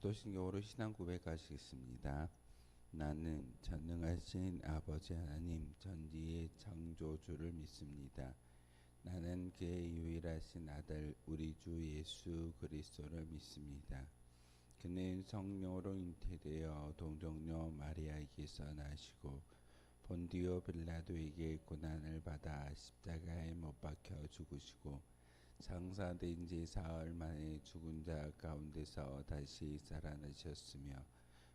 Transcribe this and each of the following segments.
사도신경으로 신앙 고백하시겠습니다. 나는 전능하신 아버지 하나님 전지의 창조주를 믿습니다. 나는 그의 유일하신 아들 우리 주 예수 그리스도를 믿습니다. 그는 성령으로 잉태되어 동정녀 마리아에게서 나시고 본디오 빌라도에게 고난을 받아 십자가에 못 박혀 죽으시고 장사된 지 사흘 만에 죽은 자 가운데서 다시 살아나셨으며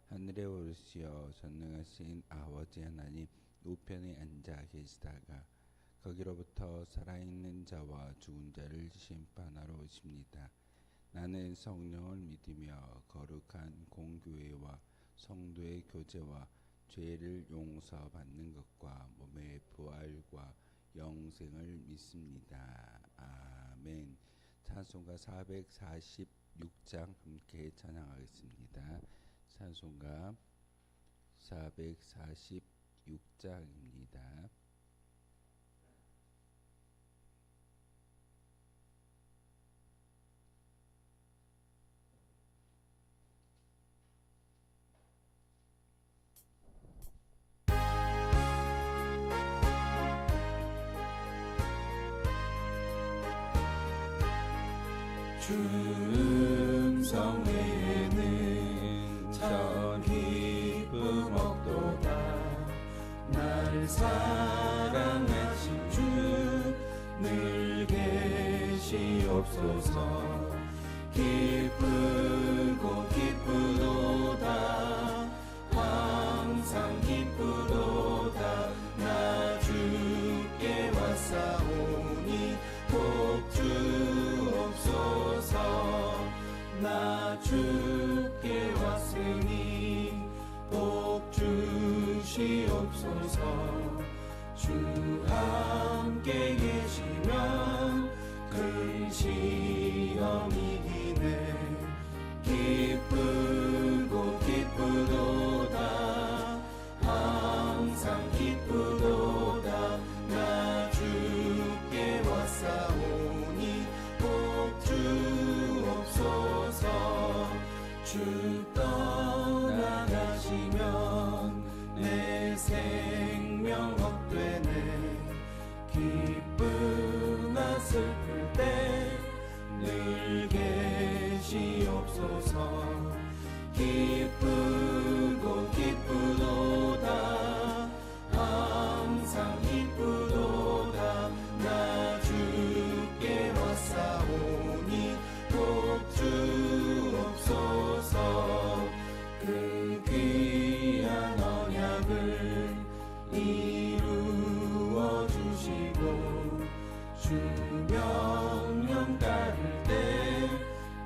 하늘에 오르시어 전능하신 아버지 하나님 우편에 앉아 계시다가 거기로부터 살아있는 자와 죽은 자를 심판하러 오십니다. 나는 성령을 믿으며 거룩한 공교회와 성도의 교제와 죄를 용서받는 것과 몸의 부활과 영생을 믿습니다. 아멘. 찬송가 446장 함께 찬양하겠습니다. 찬송가 446장입니다. 주 음성 외에는 참 기쁨 없도다. 나를 사랑하신 주 늘 계시옵소서. 기쁘고 기쁘도다. 항상 기쁘도다. 나 주께 왔사오니 복 주옵소서. 나 주께 왔으니 복 주시옵소서. 주 함께 계시면 큰 시험이 이기네. 기쁘고 기쁘도다. 항상 기쁘도다. 나 주께 왔사오니 복 주옵소서. 주 떠나가시면 내 생명 헛되네. 기쁘나 슬플 때 늘 계시옵소서. 기쁘고 기쁘도다. 항상 기쁘도다. 나 주께 왔사오니 복 주옵소서. 그 귀한 언약을 이루어 주시고 주 명령 따를 때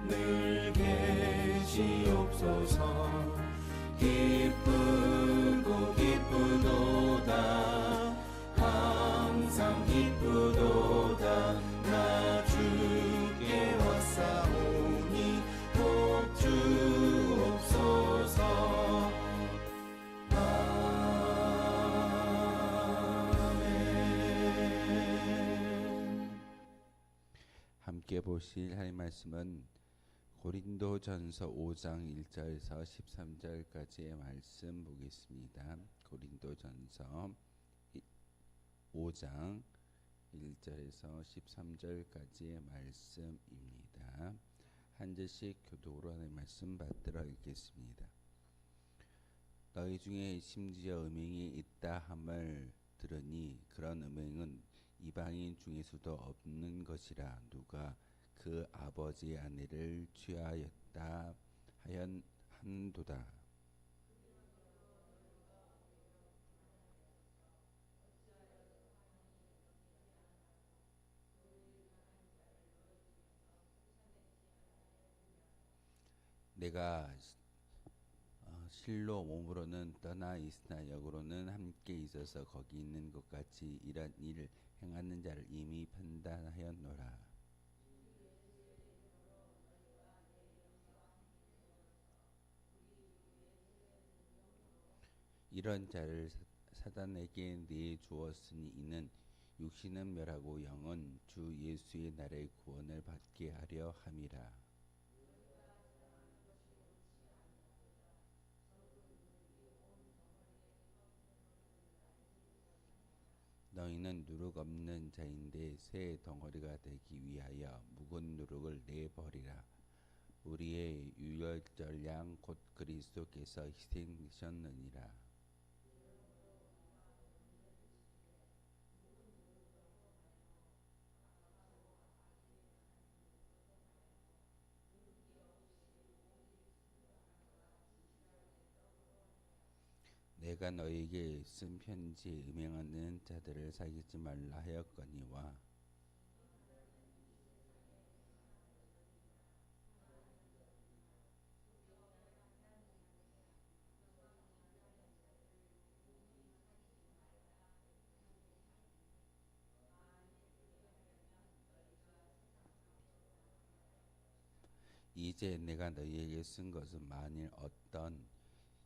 늘 계시옵소서. 기쁘고 기쁘도다. 항상 기쁘도다. 나 주께 왔사오니 복 주옵소서. 함께 보실 하나님의 말씀은 고린도전서 5장 1절에서 13절까지의 말씀 보겠습니다. 고린도전서 5장 1절에서 13절까지의 말씀입니다. 한 절씩 교독으로 하나님의 말씀 받들어 읽겠습니다. 너희 중에 심지어 음행이 있다 함을 들으니 그런 음행은 이방인 중에서도 없는 것이라. 누가 그 아버지의 아내를 취하였다 한도다. 내가 실로 몸으로는 떠나 있으나 영으로는 함께 있어서 거기 있는 것 같이 이런 일을 행하는 자를 이미 판단하였노라. 이런 자를 사단에게 내주었으니 이는 육신은 멸하고 영은 주 예수의 날에 구원을 받게 하려 함이라. 너희는 누룩 없는 자인데 새 덩어리가 되기 위하여 묵은 누룩을 내버리라. 우리의 유월절 양 곧 그리스도께서 희생되셨느니라. 내가 너희에게 쓴 편지에 음행하는 자들을 사귀지 말라 하였거니와 이제 내가 너희에게 쓴 것은 만일 어떤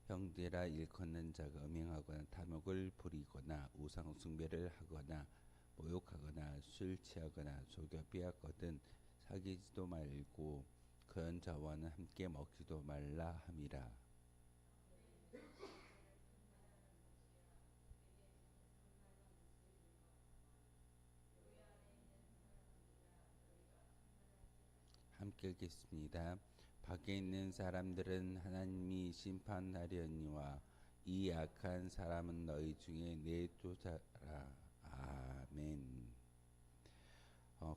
형제라 일컫는 자가 음행하거나 탐욕을 부리거나 우상 숭배를 하거나 모욕하거나 술 취하거나 속여 빼앗거든 사귀지도 말고 그런 자와는 함께 먹지도 말라 함이라. 함께 읽겠습니다. 밖에 있는 사람들은 하나님이 심판하려니와 이 악한 사람은 너희 중에 내쫓아라. 아멘.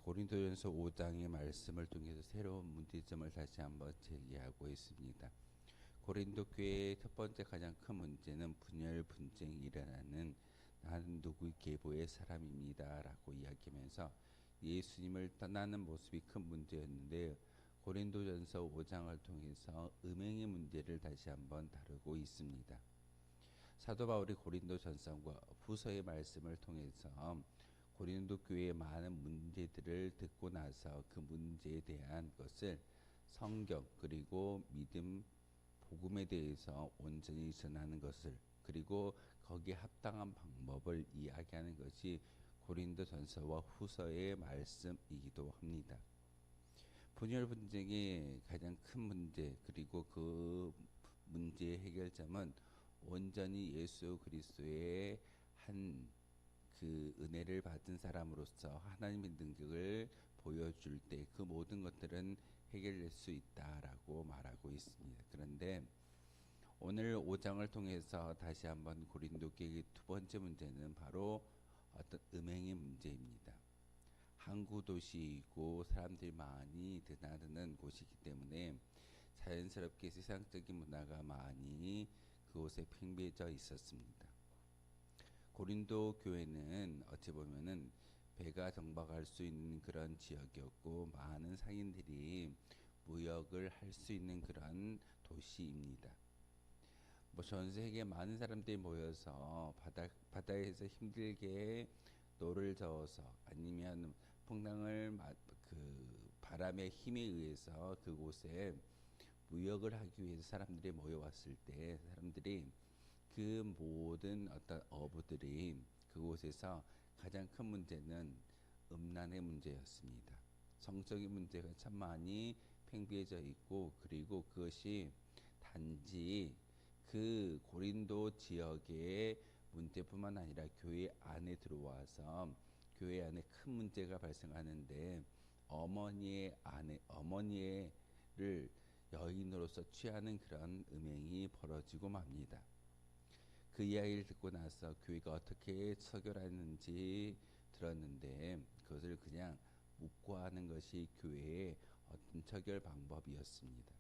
고린도전서 5장의 말씀을 통해서 새로운 문제점을 다시 한번 제기하고 있습니다. 고린도 교회의 첫 번째 가장 큰 문제는 분열 분쟁이 일어나는 나는 누구의 계보의 사람입니다 라고 이야기하면서 예수님을 떠나는 모습이 큰 문제였는데 고린도전서 5장을 통해서 음행의 문제를 다시 한번 다루고 있습니다. 사도 바울이 고린도전서과 후서의 말씀을 통해서 고린도 교회의 많은 문제들을 듣고 나서 그 문제에 대한 것을 성경 그리고 믿음 복음에 대해서 온전히 전하는 것을 그리고 거기에 합당한 방법을 이야기하는 것이 고린도전서와 후서의 말씀이기도 합니다. 분열 분쟁의 가장 큰 문제 그리고 그 문제의 해결점은 온전히 예수 그리스도의 한 그 은혜를 받은 사람으로서 하나님의 능력을 보여줄 때 그 모든 것들은 해결될 수 있다라고 말하고 있습니다. 그런데 오늘 5장을 통해서 다시 한번 고린도 교회의 두 번째 문제는 바로 어떤 음행의 문제입니다. 항구 도시이고 사람들이 많이 드나드는 곳이기 때문에 자연스럽게 세상적인 문화가 많이 그곳에 팽배해져 있었습니다. 고린도 교회는 어찌 보면은 배가 정박할 수 있는 그런 지역이었고 많은 상인들이 무역을 할 수 있는 그런 도시입니다. 전 세계 많은 사람들이 모여서 바다에서 힘들게 노를 저어서 아니면 풍랑을 그 바람의 힘에 의해서 그곳에 무역을 하기 위해서 사람들이 모여왔을 때 사람들이 그 모든 어떤 어부들이 그곳에서 가장 큰 문제는 음란의 문제였습니다. 성적인 문제가 참 많이 팽배해져 있고 그리고 그것이 단지 그 고린도 지역의 문제뿐만 아니라 교회 안에 들어와서 교회 안에 큰 문제가 발생하는데 어머니를 여인으로서 취하는 그런 음행이 벌어지고 맙니다. 그 이야기를 듣고 나서 교회가 어떻게 처결하는지 들었는데 그것을 그냥 묵과하는 것이 교회의 어떤 처결 방법이었습니다.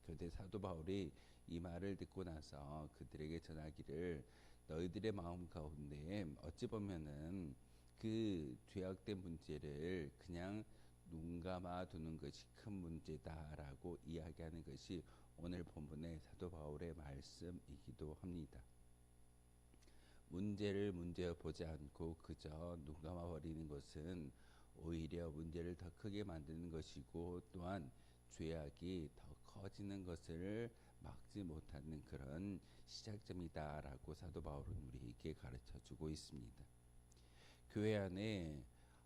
그런데 사도 바울이 이 말을 듣고 나서 그들에게 전하기를 너희들의 마음 가운데 어찌 보면은 그 죄악된 문제를 그냥 눈 감아 두는 것이 큰 문제다라고 이야기하는 것이 오늘 본문의 사도 바울의 말씀이기도 합니다. 문제를 문제로 보지 않고 그저 눈 감아 버리는 것은 오히려 문제를 더 크게 만드는 것이고 또한 죄악이 더 커지는 것을 막지 못하는 그런 시작점이다라고 사도 바울은 우리에게 가르쳐주고 있습니다. 교회 안에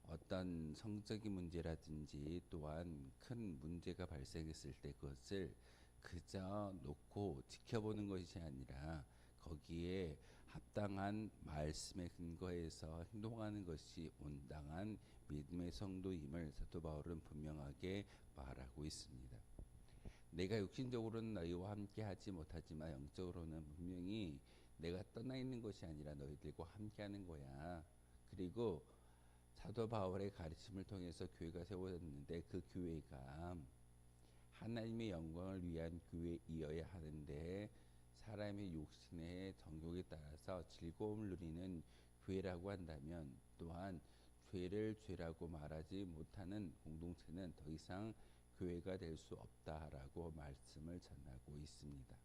어떤 성적인 문제라든지 또한 큰 문제가 발생했을 때 그것을 그저 놓고 지켜보는 것이 아니라 거기에 합당한 말씀에 근거해서 행동하는 것이 온당한 믿음의 성도임을 사도 바울은 분명하게 말하고 있습니다. 내가 육신적으로는 너희와 함께 하지 못하지만 영적으로는 분명히 내가 떠나 있는 것이 아니라 너희들과 함께 하는 거야. 그리고 사도 바울의 가르침을 통해서 교회가 세워졌는데 그 교회가 하나님의 영광을 위한 교회이어야 하는데 사람의 욕심의 정욕에 따라서 즐거움을 누리는 교회라고 한다면 또한 죄를 죄라고 말하지 못하는 공동체는 더 이상 교회가 될 수 없다라고 말씀을 전하고 있습니다.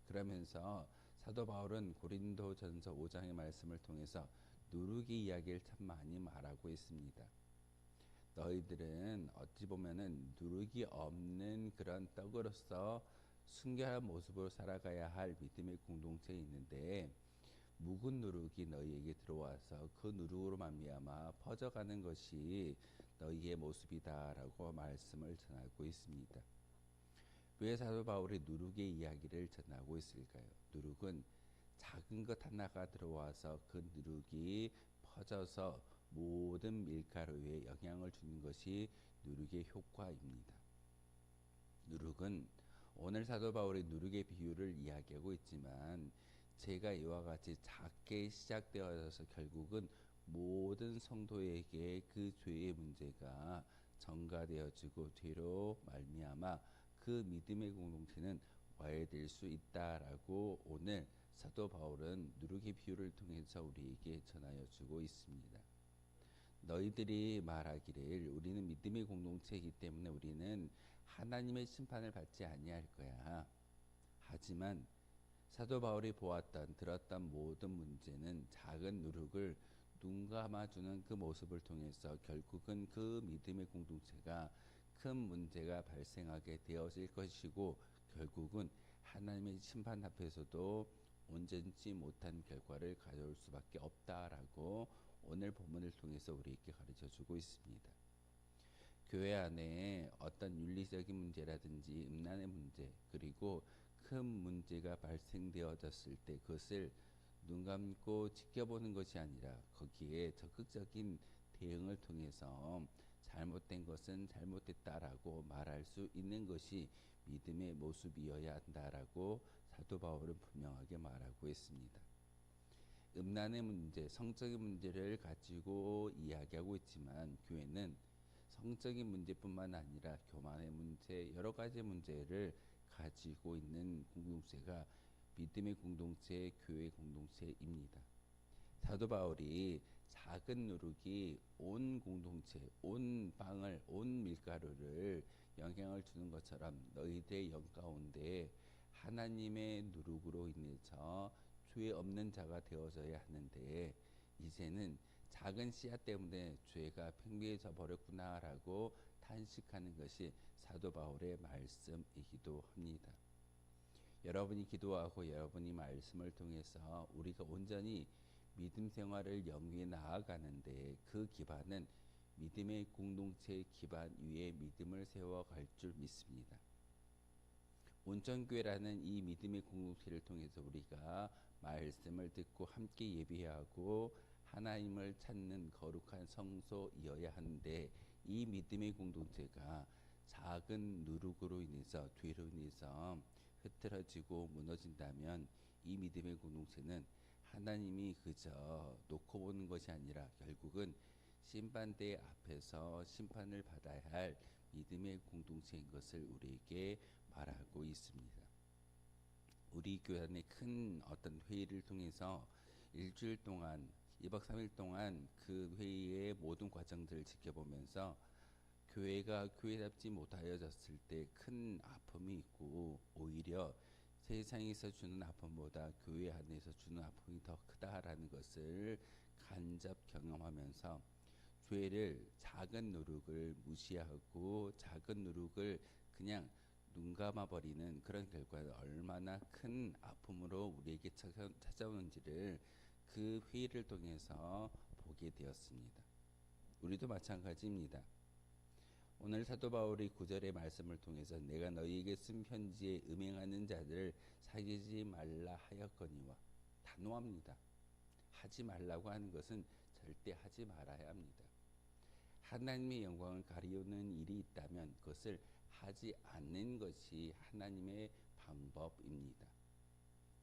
그러면서 사도 바울은 고린도전서 5장의 말씀을 통해서 누룩의 이야기를 참 많이 말하고 있습니다. 너희들은 어찌 보면은 누룩이 없는 그런 떡으로서 순결한 모습으로 살아가야 할 믿음의 공동체에 있는데 묵은 누룩이 너희에게 들어와서 그 누룩으로 말미암아 퍼져가는 것이 너희의 모습이다라고 말씀을 전하고 있습니다. 왜 사도 바울이 누룩의 이야기를 전하고 있을까요? 누룩은 작은 것 하나가 들어와서 그 누룩이 퍼져서 모든 밀가루에 영향을 주는 것이 누룩의 효과입니다. 누룩은 오늘 사도 바울이 누룩의 비유를 이야기하고 있지만 죄가 이와 같이 작게 시작되어서 결국은 모든 성도에게 그 죄의 문제가 전가되어지고 죄로 말미암아 그 믿음의 공동체는 와해될 수 있다라고 오늘 사도 바울은 누룩의 비유를 통해서 우리에게 전하여 주고 있습니다. 너희들이 말하기를 우리는 믿음의 공동체이기 때문에 우리는 하나님의 심판을 받지 아니할 거야. 하지만 사도 바울이 보았던 들었던 모든 문제는 작은 누룩을 눈 감아주는 그 모습을 통해서 결국은 그 믿음의 공동체가 큰 문제가 발생하게 되어질 것이고 결국은 하나님의 심판 앞에서도 온전치 못한 결과를 가져올 수밖에 없다라고 오늘 본문을 통해서 우리에게 가르쳐주고 있습니다. 교회 안에 어떤 윤리적인 문제라든지 음란의 문제 그리고 큰 문제가 발생되어졌을 때 그것을 눈 감고 지켜보는 것이 아니라 거기에 적극적인 대응을 통해서 잘못된 것은 잘못됐다라고 말할 수 있는 것이 믿음의 모습이어야 한다라고 사도 바울은 분명하게 말하고 있습니다. 음란의 문제, 성적인 문제를 가지고 이야기하고 있지만 교회는 성적인 문제뿐만 아니라 교만의 문제, 여러 가지 문제를 가지고 있는 공동체가 믿음의 공동체, 교회 공동체입니다. 사도 바울이 작은 누룩이 온 공동체, 온 방을, 온 밀가루를 영향을 주는 것처럼 너희들의 영 가운데 하나님의 누룩으로 인해서 죄 없는 자가 되어져야 하는데 이제는 작은 씨앗 때문에 죄가 팽배해져 버렸구나라고 탄식하는 것이 사도 바울의 말씀이기도 합니다. 여러분이 기도하고 여러분이 말씀을 통해서 우리가 온전히 믿음 생활을 영위에 나아가는데 그 기반은 믿음의 공동체의 기반 위에 믿음을 세워갈 줄 믿습니다. 온천교회라는 이 믿음의 공동체를 통해서 우리가 말씀을 듣고 함께 예배하고 하나님을 찾는 거룩한 성소이어야 하는데 이 믿음의 공동체가 작은 누룩으로 인해서 죄로 인해서 흐트러지고 무너진다면 이 믿음의 공동체는 하나님이 그저 놓고 보는 것이 아니라 결국은 심판대 앞에서 심판을 받아야 할 믿음의 공동체인 것을 우리에게 말하고 있습니다. 우리 교회 안에 큰 어떤 회의를 통해서 일주일 동안 2박 3일 동안 그 회의의 모든 과정들을 지켜보면서 교회가 교회답지 못하여졌을 때 큰 아픔이 있고 오히려 세상에서 주는 아픔보다 교회 안에서 주는 아픔이 더 크다라는 것을 간접 경험하면서 죄를 작은 누룩을 무시하고 작은 누룩을 그냥 눈 감아버리는 그런 결과가 얼마나 큰 아픔으로 우리에게 찾아오는지를 그 회의를 통해서 보게 되었습니다. 우리도 마찬가지입니다. 오늘 사도 바울이 9절의 말씀을 통해서 내가 너희에게 쓴 편지에 음행하는 자들을 사귀지 말라 하였거니와 단호합니다. 하지 말라고 하는 것은 절대 하지 말아야 합니다. 하나님의 영광을 가리우는 일이 있다면 그것을 하지 않는 것이 하나님의 방법입니다.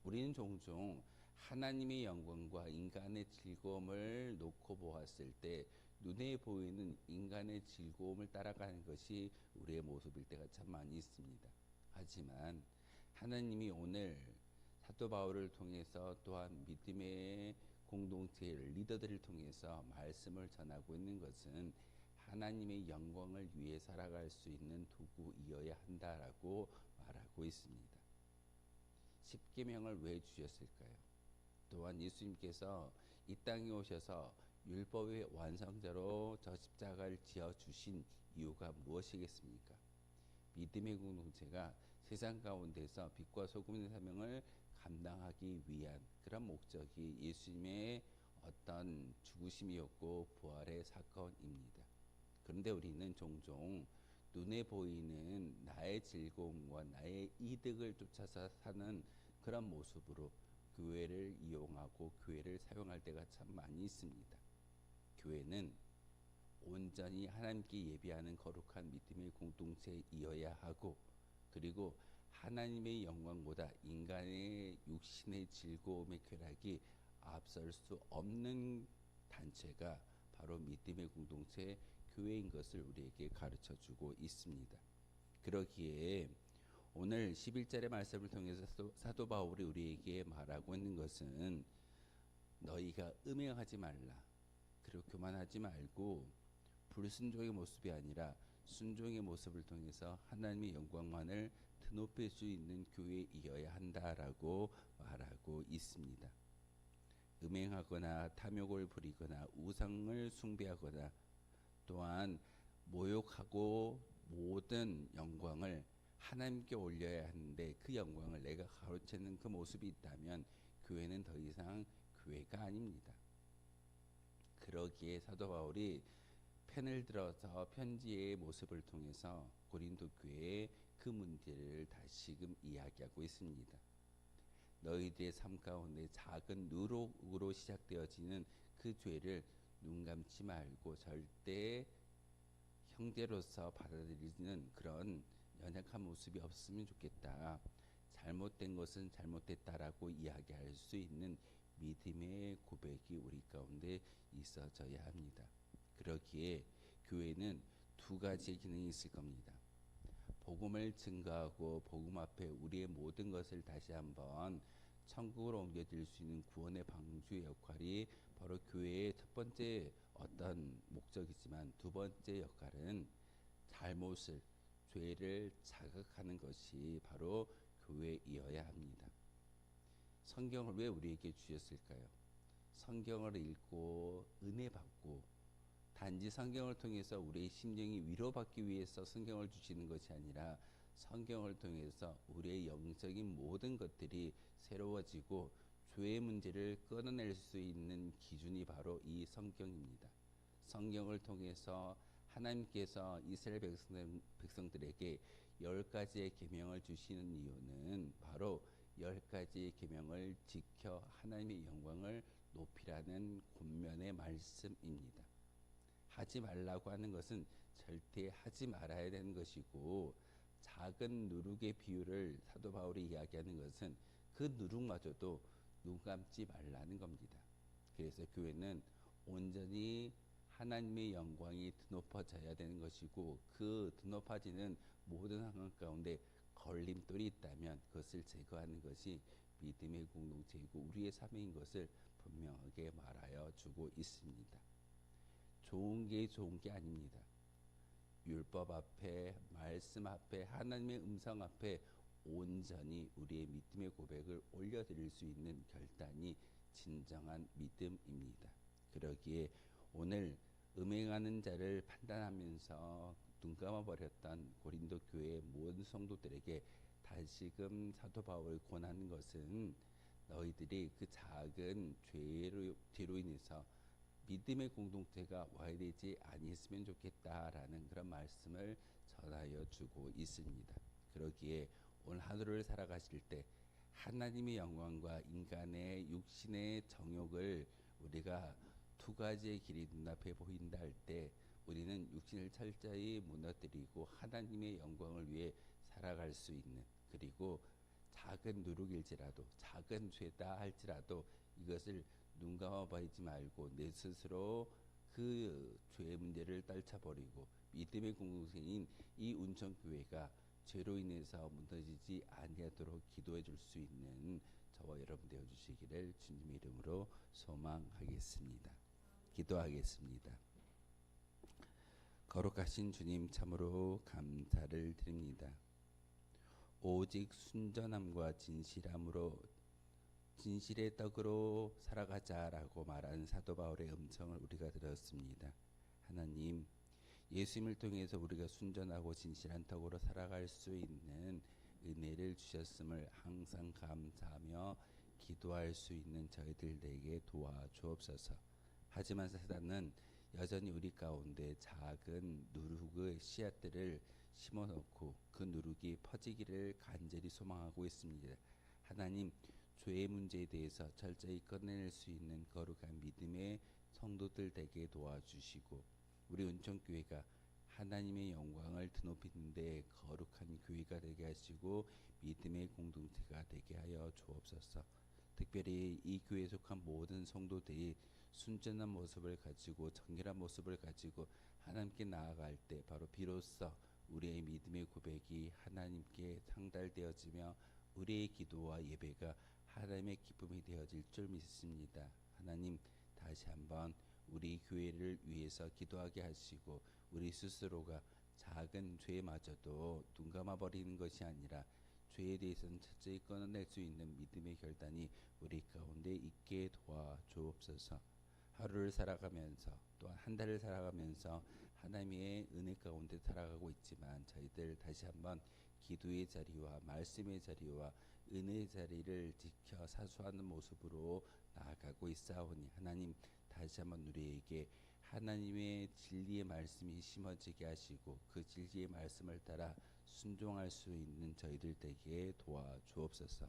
우리는 종종 하나님의 영광과 인간의 즐거움을 놓고 보았을 때 눈에 보이는 인간의 즐거움을 따라가는 것이 우리의 모습일 때가 참 많이 있습니다. 하지만 하나님이 오늘 사도 바울을 통해서 또한 믿음의 공동체 리더들을 통해서 말씀을 전하고 있는 것은 하나님의 영광을 위해 살아갈 수 있는 도구이어야 한다라고 말하고 있습니다. 십계명을 왜 주셨을까요? 또한 예수님께서 이 땅에 오셔서 율법의 완성자로 저 십자가를 지어 주신 이유가 무엇이겠습니까? 믿음의 공동체가 세상 가운데서 빛과 소금의 사명을 감당하기 위한 그런 목적이 예수님의 어떤 죽으심이었고 부활의 사건입니다. 그런데 우리는 종종 눈에 보이는 나의 즐거움과 나의 이득을 쫓아서 사는 그런 모습으로 교회를 이용하고 교회를 사용할 때가 참 많이 있습니다. 교회는 온전히 하나님께 예배하는 거룩한 믿음의 공동체이어야 하고, 그리고 하나님의 영광보다 인간의 육신의 즐거움의 쾌락이 앞설 수 없는 단체가 바로 믿음의 공동체 교회인 것을 우리에게 가르쳐 주고 있습니다. 그러기에 오늘 11절의 말씀을 통해서 사도 바울이 우리에게 말하고 있는 것은 너희가 음행하지 말라. 그리고 교만하지 말고 불순종의 모습이 아니라 순종의 모습을 통해서 하나님의 영광만을 드높일 수 있는 교회이어야 한다라고 말하고 있습니다. 음행하거나 탐욕을 부리거나 우상을 숭배하거나 또한 모욕하고 모든 영광을 하나님께 올려야 하는데 그 영광을 내가 가로채는 그 모습이 있다면 교회는 더 이상 교회가 아닙니다. 그러기에 사도 바울이 펜을 들어서 편지의 모습을 통해서 고린도 교회의 그 문제를 다시금 이야기하고 있습니다. 너희들의 삶 가운데 작은 누룩으로 시작되어지는 그 죄를 눈 감지 말고 절대 형제로서 받아들이는 그런 연약한 모습이 없으면 좋겠다. 잘못된 것은 잘못됐다라고 이야기할 수 있는 믿음의 고백이 우리 가운데 있어져야 합니다. 그러기에 교회는 두 가지의 기능이 있을 겁니다. 복음을 증거하고 복음 앞에 우리의 모든 것을 다시 한번 천국으로 옮겨질 수 있는 구원의 방주의 역할이 바로 교회의 첫 번째 어떤 목적이지만 두 번째 역할은 잘못을 죄를 자극하는 것이 바로 교회이어야 합니다. 성경을 왜 우리에게 주셨을까요? 성경을 읽고 은혜 받고 단지 성경을 통해서 우리의 심령이 위로받기 위해서 성경을 주시는 것이 아니라 성경을 통해서 우리의 영적인 모든 것들이 새로워지고 죄의 문제를 끊어낼 수 있는 기준이 바로 이 성경입니다. 성경을 통해서 하나님께서 이스라엘 백성들에게 10가지의 계명을 주시는 이유는 바로 10가지의 계명을 지켜 하나님의 영광을 높이라는 권면의 말씀입니다. 하지 말라고 하는 것은 절대 하지 말아야 되는 것이고, 작은 누룩의 비유를 사도 바울이 이야기하는 것은 그 누룩마저도 눈 감지 말라는 겁니다. 그래서 교회는 온전히 하나님의 영광이 드높아져야 되는 것이고, 그 드높아지는 모든 상황 가운데 걸림돌이 있다면 그것을 제거하는 것이 믿음의 공동체이고 우리의 삶인 것을 분명하게 말하여 주고 있습니다. 좋은 게 아닙니다. 율법 앞에, 말씀 앞에, 하나님의 음성 앞에 온전히 우리의 믿음의 고백을 올려드릴 수 있는 결단이 진정한 믿음입니다. 그러기에 오늘 음행하는 자를 판단하면서 눈 감아버렸던 고린도 교회의 모든 성도들에게 다시금 사도 바울이 권하는 것은 너희들이 그 작은 죄로 인해서 믿음의 공동체가 와야 되지 아니했으면 좋겠다라는 그런 말씀을 전하여 주고 있습니다. 그러기에 오늘 하루를 살아가실 때 하나님의 영광과 인간의 육신의 정욕을 우리가 두 가지의 길이 눈앞에 보인다 할 때 우리는 육신을 철저히 무너뜨리고 하나님의 영광을 위해 살아갈 수 있는, 그리고 작은 누룩일지라도 작은 죄다 할지라도 이것을 눈 감아 버리지 말고 내 스스로 그 죄의 문제를 떨쳐버리고 믿음의 공동체인 이 운천교회가 죄로 인해서 무너지지 아니하도록 기도해 줄 수 있는 저와 여러분 되어 주시기를 주님의 이름으로 소망하겠습니다. 기도하겠습니다. 거룩하신 주님, 참으로 감사를 드립니다. 오직 순전함과 진실함으로 진실의 떡으로 살아가자라고 말한 사도 바울의 음성을 우리가 들었습니다. 하나님, 예수님을 통해서 우리가 순전하고 진실한 떡으로 살아갈 수 있는 은혜를 주셨음을 항상 감사하며 기도할 수 있는 저희들에게 도와주옵소서. 하지만 사단은 여전히 우리 가운데 작은 누룩의 씨앗들을 심어놓고 그 누룩이 퍼지기를 간절히 소망하고 있습니다. 하나님, 죄의 문제에 대해서 철저히 꺼낼 수 있는 거룩한 믿음의 성도들 되게 도와주시고 우리 운천교회가 하나님의 영광을 드높이는 데 거룩한 교회가 되게 하시고 믿음의 공동체가 되게 하여 주옵소서. 특별히 이 교회에 속한 모든 성도들이 순전한 모습을 가지고 정결한 모습을 가지고 하나님께 나아갈 때 바로 비로소 우리의 믿음의 고백이 하나님께 상달되어지며 우리의 기도와 예배가 하나님의 기쁨이 되어질 줄 믿습니다. 하나님, 다시 한번 우리 교회를 위해서 기도하게 하시고 우리 스스로가 작은 죄마저도 눈 감아 버리는 것이 아니라 죄에 대해서는 철저히 끊어낼 수 있는 믿음의 결단이 우리 가운데 있게 도와주옵소서. 하루를 살아가면서 또한 한 달을 살아가면서 하나님의 은혜 가운데 살아가고 있지만 저희들 다시 한번 기도의 자리와 말씀의 자리와 은혜의 자리를 지켜 사수하는 모습으로 나아가고 있사오니 하나님, 다시 한번 우리에게 하나님의 진리의 말씀이 심어지게 하시고 그 진리의 말씀을 따라 순종할 수 있는 저희들 되게 도와주옵소서.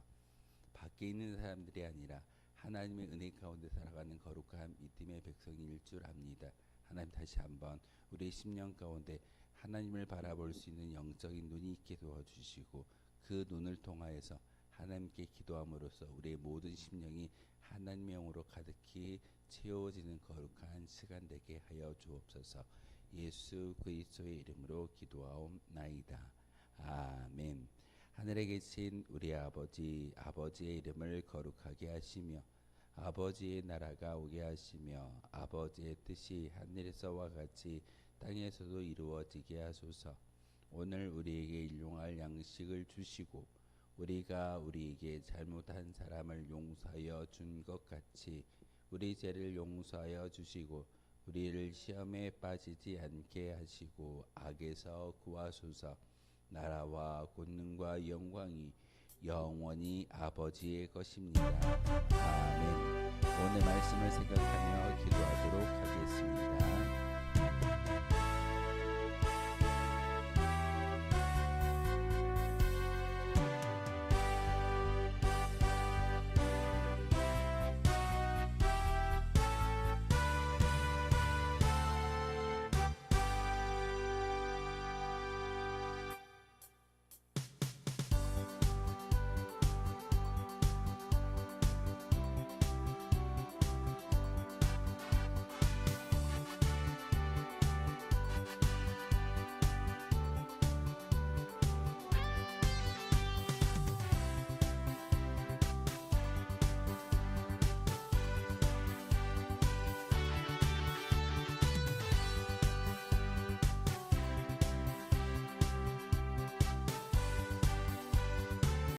밖에 있는 사람들이 아니라 하나님의 은혜 가운데 살아가는 거룩한 믿음의 백성일 줄 압니다. 하나님, 다시 한번 우리의 심령 가운데 하나님을 바라볼 수 있는 영적인 눈이 있게 도와주시고 그 눈을 통하여서 하나님께 기도함으로써 우리의 모든 심령이 하나님의 영으로 가득히 채워지는 거룩한 시간 되게 하여 주옵소서. 예수 그리스도의 이름으로 기도하옵나이다. 아멘. 하늘에 계신 우리 아버지, 아버지의 이름을 거룩하게 하시며 아버지의 나라가 오게 하시며 아버지의 뜻이 하늘에서와 같이 땅에서도 이루어지게 하소서. 오늘 우리에게 일용할 양식을 주시고 우리가 우리에게 잘못한 사람을 용서하여 준 것 같이 우리 죄를 용서하여 주시고 우리를 시험에 빠지지 않게 하시고 악에서 구하소서. 나라와 권능과 영광이 영원히 아버지의 것입니다. 아멘. 오늘 말씀을 생각하며 기도하도록 하겠습니다.